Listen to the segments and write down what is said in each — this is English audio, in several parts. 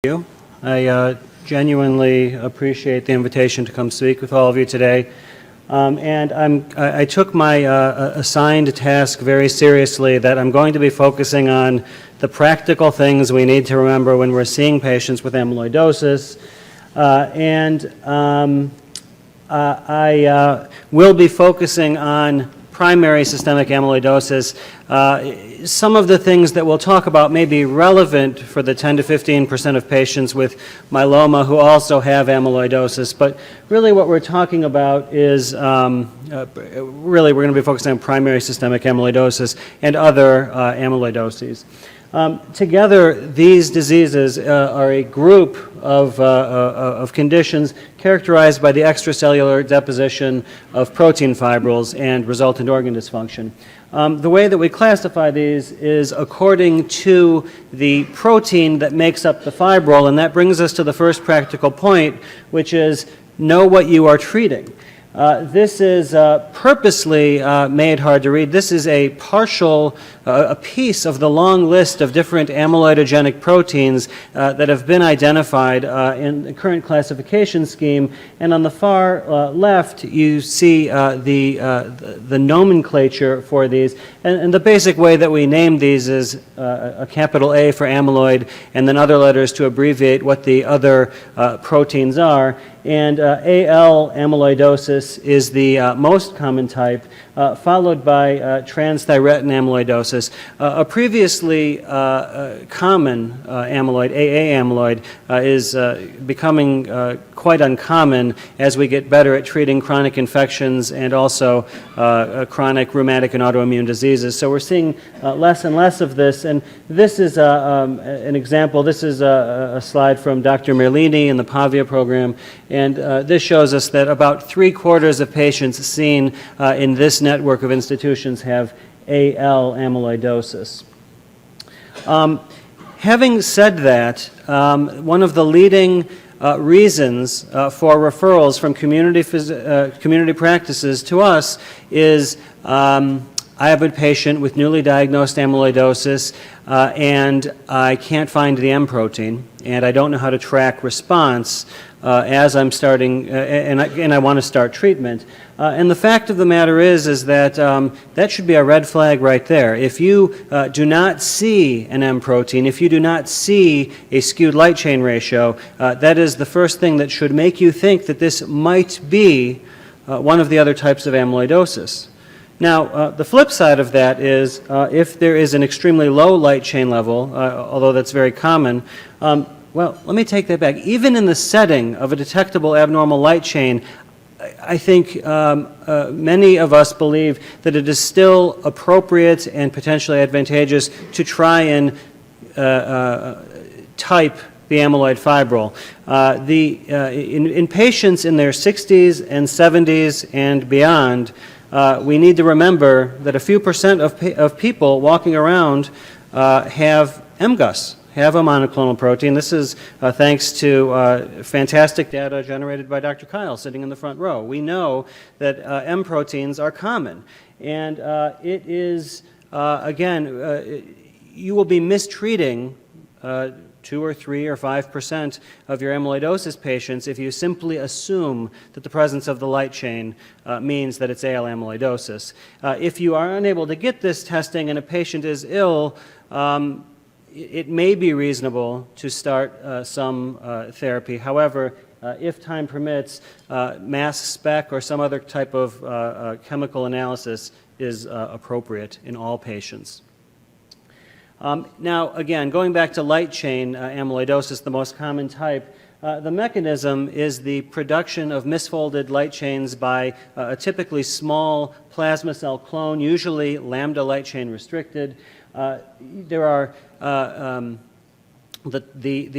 you. I genuinely appreciate the invitation to come speak with all of you today. I took my assigned task very seriously, that I'm going to be focusing on the practical things we need to remember when we're seeing patients with amyloidosis. I will be focusing on primary systemic amyloidosis. Some of the things that we'll talk about may be relevant for the 10 to 15% of patients with myeloma who also have amyloidosis, but really what we're talking about is really we're going to be focusing on primary systemic amyloidosis and other amyloidoses. Together, these diseases are a group of conditions characterized by the extracellular deposition of protein fibrils and resultant organ dysfunction. The way that we classify these is according to the protein that makes up the fibril, and that brings us to the first practical point, which is know what you are treating. This is purposely made hard to read. This is a partial, a piece of the long list of different amyloidogenic proteins that have been identified in the current classification scheme. And on the far left, you see the nomenclature for these. And the basic way that we name these is a capital A for amyloid, and then other letters to abbreviate what the other proteins are. And AL amyloidosis is the most common type, followed by transthyretin amyloidosis. A previously common amyloid, AA amyloid, is becoming quite uncommon as we get better at treating chronic infections and also chronic rheumatic and autoimmune diseases. So we're seeing less and less of this. And this is an example. This is a slide from Dr. Merlini in the Pavia program. And this shows us that about 3/4 of patients seen in this network of institutions have AL amyloidosis. Having said that, one of the leading reasons for referrals from community practices to us is I have a patient with newly diagnosed amyloidosis and I can't find the M protein, and I don't know how to track response as I'm starting, and I want to start treatment. And the fact of the matter is that that should be a red flag right there. If you do not see an M protein, if you do not see a skewed light chain ratio, that is the first thing that should make you think that this might be one of the other types of amyloidosis. Now, the flip side of that is if there is an extremely low light chain level, although that's very common, well, let me take that back. Even in the setting of a detectable abnormal light chain, I think many of us believe that it is still appropriate and potentially advantageous to try and type the amyloid fibril. In patients in their 60s and 70s and beyond, we need to remember that a few percent of people walking around have MGUS, have a monoclonal protein. This is thanks to fantastic data generated by Dr. Kyle sitting in the front row. We know that M proteins are common, and it is, again, you will be mistreating 2 or 3 or 5% of your amyloidosis patients if you simply assume that the presence of the light chain means that it's AL amyloidosis. If you are unable to get this testing and a patient is ill, it may be reasonable to start some therapy. However, if time permits, mass spec or some other type of chemical analysis is appropriate in all patients. Now, again, going back to light chain amyloidosis, the most common type, the mechanism is the production of misfolded light chains by a typically small plasma cell clone, usually lambda light chain restricted. There are the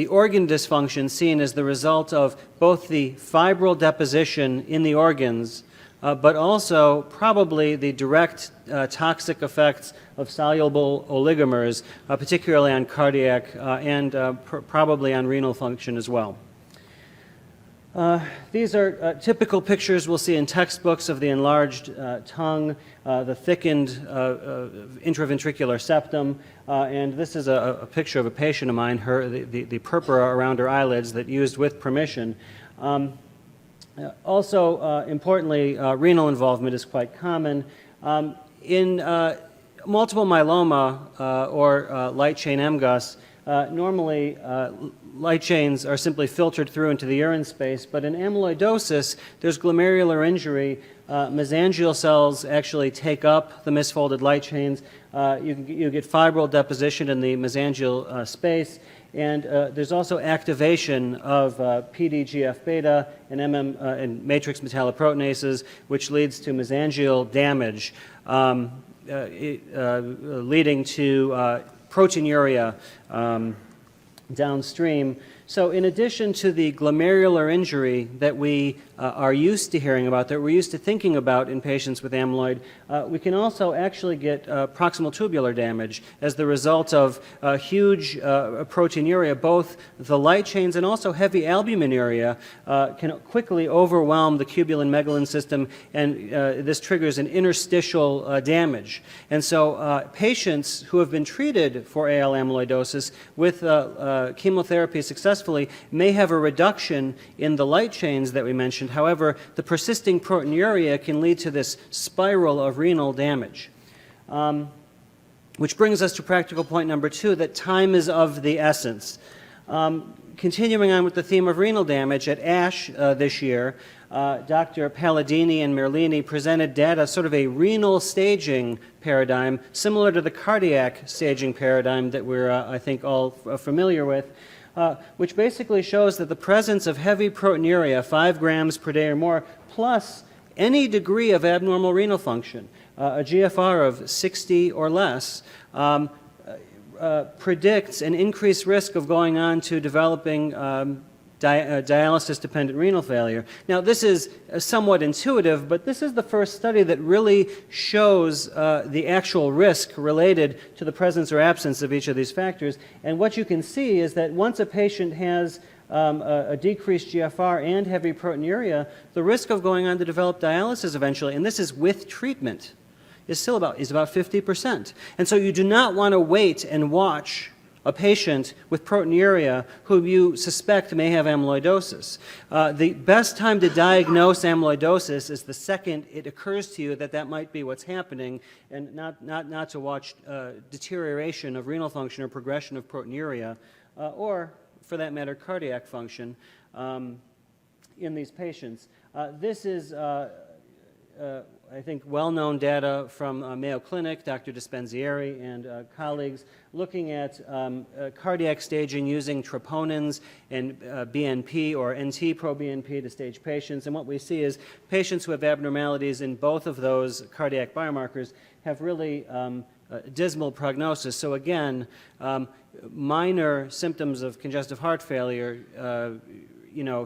organ dysfunction seen as the result of both the fibril deposition in the organs, but also probably the direct toxic effects of soluble oligomers, particularly on cardiac and probably on renal function as well. These are typical pictures we'll see in textbooks of the enlarged tongue, the thickened intraventricular septum, and this is a picture of a patient of mine, the purpura around her eyelids that used with permission. Also, importantly, renal involvement is quite common. In multiple myeloma or light chain MGUS, normally light chains are simply filtered through into the urine space, but in amyloidosis, there's glomerular injury. Mesangial cells actually take up the misfolded light chains. You get fibril deposition in the mesangial space, and there's also activation of PDGF-beta and matrix metalloproteinases, which leads to mesangial damage, leading to proteinuria downstream. So in addition to the glomerular injury that we are used to hearing about, that we're used to thinking about in patients with amyloid, we can also actually get proximal tubular damage as the result of huge proteinuria. Both the light chains and also heavy albuminuria can quickly overwhelm the cubulin megalin system, and this triggers an interstitial damage. And so patients who have been treated for AL amyloidosis with chemotherapy successfully may have a reduction in the light chains that we mentioned. However, the persisting proteinuria can lead to this spiral of renal damage. Which brings us to practical point number 2, that time is of the essence. Continuing on with the theme of renal damage, at ASH this year, Dr. Palladini and Merlini presented data, sort of a renal staging paradigm, similar to the cardiac staging paradigm that we're, I think, all familiar with, which basically shows that the presence of heavy proteinuria, 5 grams per day or more, plus any degree of abnormal renal function, a GFR of 60 or less, predicts an increased risk of going on to developing dialysis-dependent renal failure. Now, this is somewhat intuitive, but this is the first study that really shows the actual risk related to the presence or absence of each of these factors. And what you can see is that once a patient has a decreased GFR and heavy proteinuria, the risk of going on to develop dialysis eventually, and this is with treatment, is about 50%. And so you do not want to wait and watch a patient with proteinuria who you suspect may have amyloidosis. The best time to diagnose amyloidosis is the second it occurs to you that that might be what's happening, and not to watch deterioration of renal function or progression of proteinuria, or, for that matter, cardiac function in these patients. This is I think, well-known data from Mayo Clinic, Dr. Dispenzieri and colleagues, looking at cardiac staging using troponins and BNP or NT-proBNP to stage patients. And what we see is patients who have abnormalities in both of those cardiac biomarkers have really dismal prognosis. So again, minor symptoms of congestive heart failure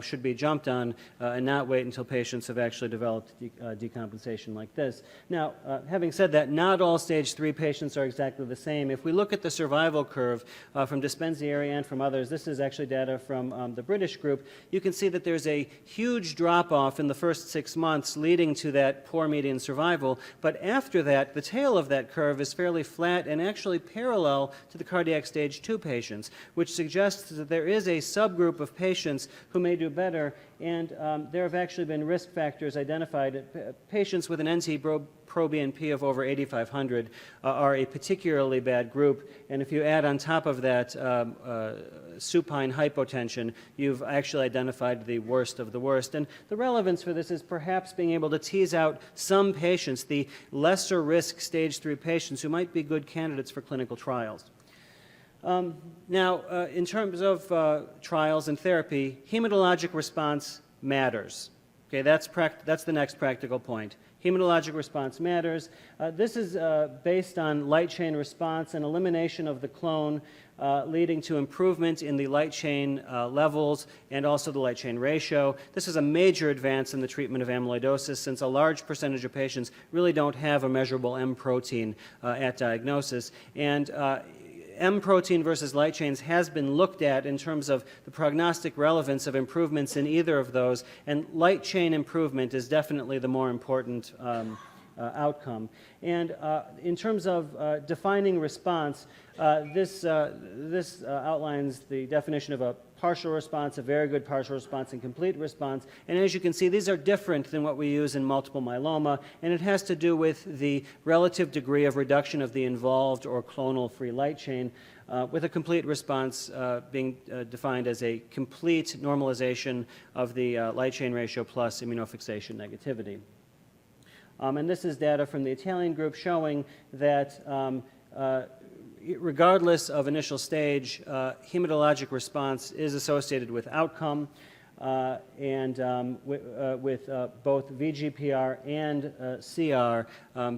should be jumped on and not wait until patients have actually developed decompensation like this. Now, having said that, not all stage 3 patients are exactly the same. If we look at the survival curve from Dispenzieri and from others, this is actually data from the British group, you can see that there's a huge drop-off in the first 6 months leading to that poor median survival, but after that, the tail of that curve is fairly flat and actually parallel to the cardiac stage 2 patients, which suggests that there is a subgroup of patients who may do better, and there have actually been risk factors identified. Patients with an NT-proBNP of over 8,500 are a particularly bad group, and if you add on top of that supine hypotension, you've actually identified the worst of the worst. And the relevance for this is perhaps being able to tease out some patients, the lesser risk stage 3 patients who might be good candidates for clinical trials. Now, in terms of trials and therapy, hematologic response matters. Okay, that's the next practical point. Hematologic response matters. This is based on light chain response and elimination of the clone, leading to improvement in the light chain levels and also the light chain ratio. This is a major advance in the treatment of amyloidosis, since a large percentage of patients really don't have a measurable M protein at diagnosis. And M protein versus light chains has been looked at in terms of the prognostic relevance of improvements in either of those, and light chain improvement is definitely the more important outcome. And in terms of defining response, this outlines the definition of a partial response, a very good partial response, and complete response. And as you can see, these are different than what we use in multiple myeloma, and it has to do with the relative degree of reduction of the involved or clonal free light chain, with a complete response being defined as a complete normalization of the light chain ratio plus immunofixation negativity. And this is data from the Italian group showing that regardless of initial stage, hematologic response is associated with outcome and with both VGPR and CR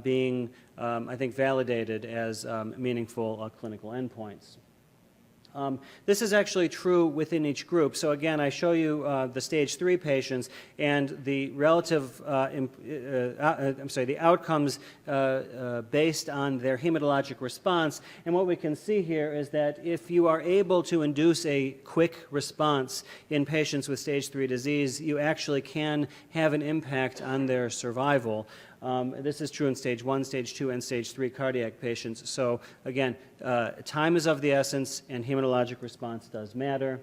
being, I think, validated as meaningful clinical endpoints. This is actually true within each group. So again, I show you the stage 3 patients and the relative, the outcomes based on their hematologic response. And what we can see here is that if you are able to induce a quick response in patients with stage 3 disease, you actually can have an impact on their survival. This is true in stage 1, stage 2, and stage 3 cardiac patients. So again, time is of the essence, and hematologic response does matter.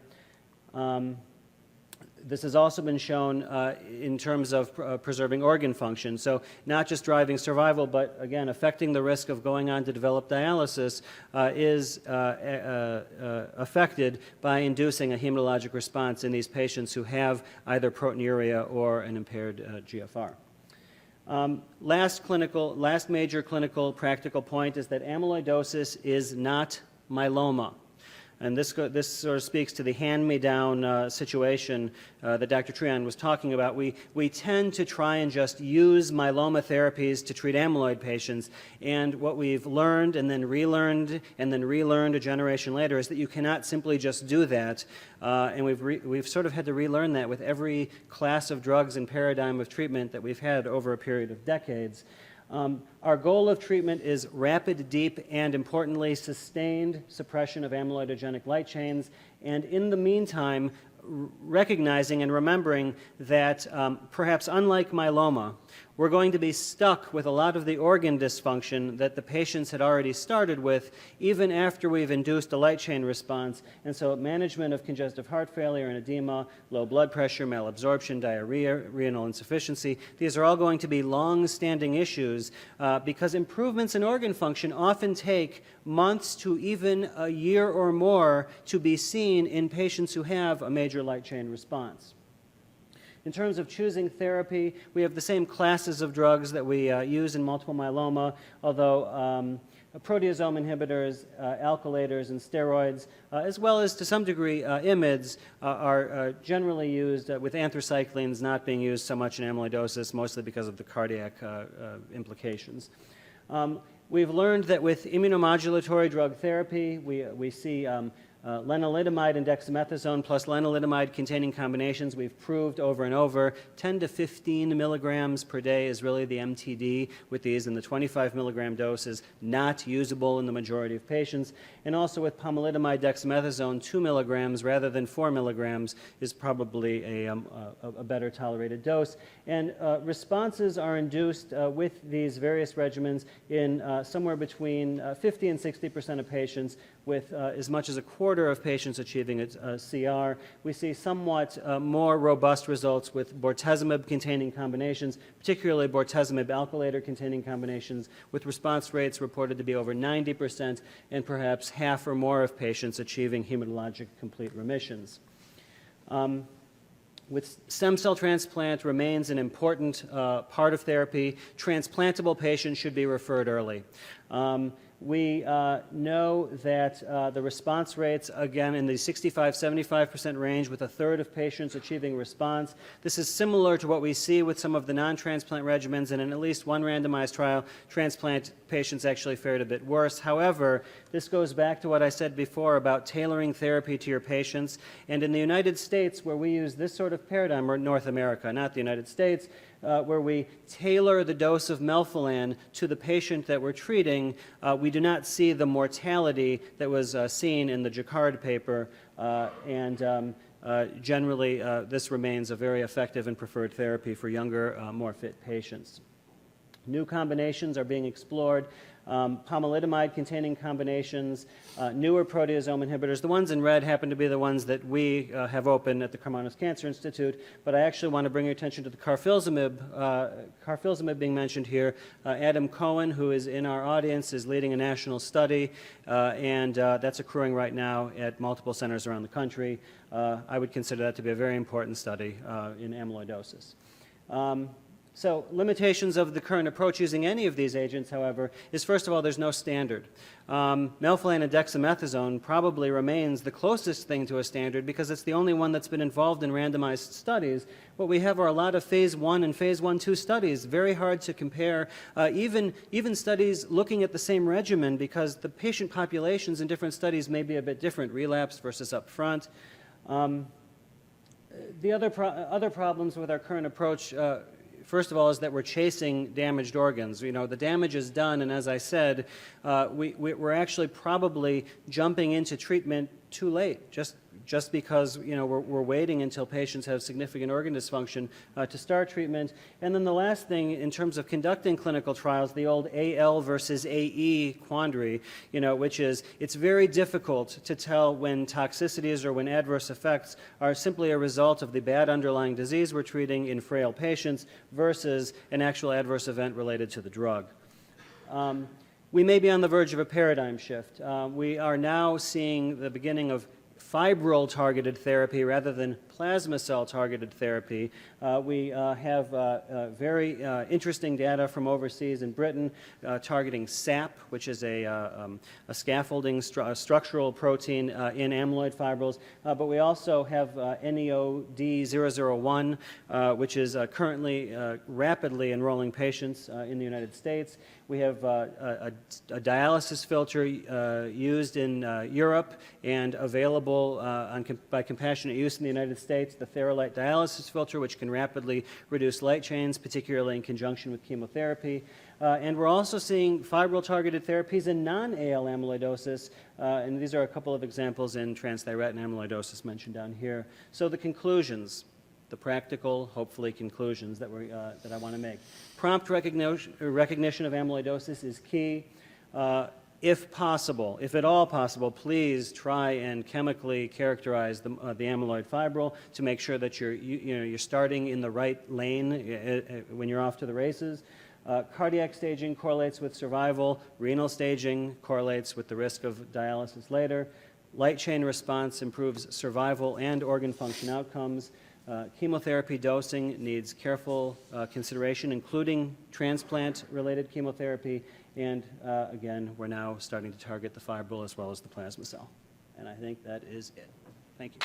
This has also been shown in terms of preserving organ function. So not just driving survival, but again, affecting the risk of going on to develop dialysis is affected by inducing a hematologic response in these patients who have either proteinuria or an impaired GFR. Last major clinical practical point is that amyloidosis is not myeloma. And this sort of speaks to the hand-me-down situation that Dr. Treon was talking about. We tend to try and just use myeloma therapies to treat amyloid patients, and what we've learned and then relearned a generation later is that you cannot simply just do that, and we've sort of had to relearn that with every class of drugs and paradigm of treatment that we've had over a period of decades. Our goal of treatment is rapid, deep, and importantly, sustained suppression of amyloidogenic light chains, and in the meantime, recognizing and remembering that perhaps unlike myeloma, we're going to be stuck with a lot of the organ dysfunction that the patients had already started with even after we've induced a light chain response. And so management of congestive heart failure and edema, low blood pressure, malabsorption, diarrhea, renal insufficiency, these are all going to be long-standing issues because improvements in organ function often take months to even a year or more to be seen in patients who have a major light chain response. In terms of choosing therapy, we have the same classes of drugs that we use in multiple myeloma, although proteasome inhibitors, alkylators, and steroids, as well as to some degree IMiDs, are generally used with anthracyclines not being used so much in amyloidosis, mostly because of the cardiac implications. We've learned that with immunomodulatory drug therapy, we see lenalidomide and dexamethasone plus lenalidomide containing combinations. We've proved over and over 10 to 15 milligrams per day is really the MTD with these, and the 25 milligram dose is not usable in the majority of patients. And also with pomalidomide dexamethasone, 2 milligrams rather than 4 milligrams is probably a better tolerated dose. And responses are induced with these various regimens in somewhere between 50 and 60% of patients, with as much as a quarter of patients achieving a CR. We see somewhat more robust results with bortezomib-containing combinations, particularly bortezomib alkylator-containing combinations, with response rates reported to be over 90% and perhaps half or more of patients achieving hematologic complete remissions. With stem cell transplant remains an important part of therapy. Transplantable patients should be referred early. We know that the response rates, again, in the 65-75% range, with a third of patients achieving response. This is similar to what we see with some of the non-transplant regimens, and in at least one randomized trial, transplant patients actually fared a bit worse. However, this goes back to what I said before about tailoring therapy to your patients. And in the United States, where we use this sort of paradigm, or North America, not the United States, where we tailor the dose of melphalan to the patient that we're treating, we we do not see the mortality that was seen in the Jacquard paper, generally this remains a very effective and preferred therapy for younger, more fit patients. New combinations are being explored, pomalidomide-containing combinations, newer proteasome inhibitors. The ones in red happen to be the ones that we have open at the Karmanos Cancer Institute, but I actually want to bring your attention to the carfilzomib being mentioned here. Adam Cohen, who is in our audience, is leading a national study, and that's accruing right now at multiple centers around the country. I would consider that to be a very important study in amyloidosis. So limitations of the current approach using any of these agents, however, is first of all, there's no standard. Melphalan and dexamethasone probably remains the closest thing to a standard because it's the only one that's been involved in randomized studies. What we have are a lot of phase 1 and phase 1/2 studies, very hard to compare, even studies looking at the same regimen because the patient populations in different studies may be a bit different, relapse versus upfront. The other problems with our current approach first of all, is that we're chasing damaged organs. You know, the damage is done, and as I said, we're actually probably jumping into treatment too late, just because, you know, we're waiting until patients have significant organ dysfunction to start treatment. And then the last thing, in terms of conducting clinical trials, the old AL versus AE quandary, you know, which is it's very difficult to tell when toxicities or when adverse effects are simply a result of the bad underlying disease we're treating in frail patients versus an actual adverse event related to the drug. We may be on the verge of a paradigm shift. We are now seeing the beginning of fibril-targeted therapy rather than plasma cell-targeted therapy. We have very interesting data from overseas in Britain targeting SAP, which is a scaffolding structural protein in amyloid fibrils. But we also have NEOD001, which is currently rapidly enrolling patients in the United States. We have a dialysis filter used in Europe and available by compassionate use in the United States, the Theralite dialysis filter, which can rapidly reduce light chains, particularly in conjunction with chemotherapy. And we're also seeing fibril-targeted therapies in non-AL amyloidosis, and these are a couple of examples in transthyretin amyloidosis mentioned down here. So the conclusions, the practical, hopefully, conclusions that I want to make. Prompt recognition of amyloidosis is key. If possible, if at all possible, please try and chemically characterize the amyloid fibril to make sure that you're starting in the right lane when you're off to the races. Cardiac staging correlates with survival. Renal staging correlates with the risk of dialysis later. Light chain response improves survival and organ function outcomes. Chemotherapy dosing needs careful consideration, including transplant-related chemotherapy. And again, we're now starting to target the fibril as well as the plasma cell. And I think that is it. Thank you.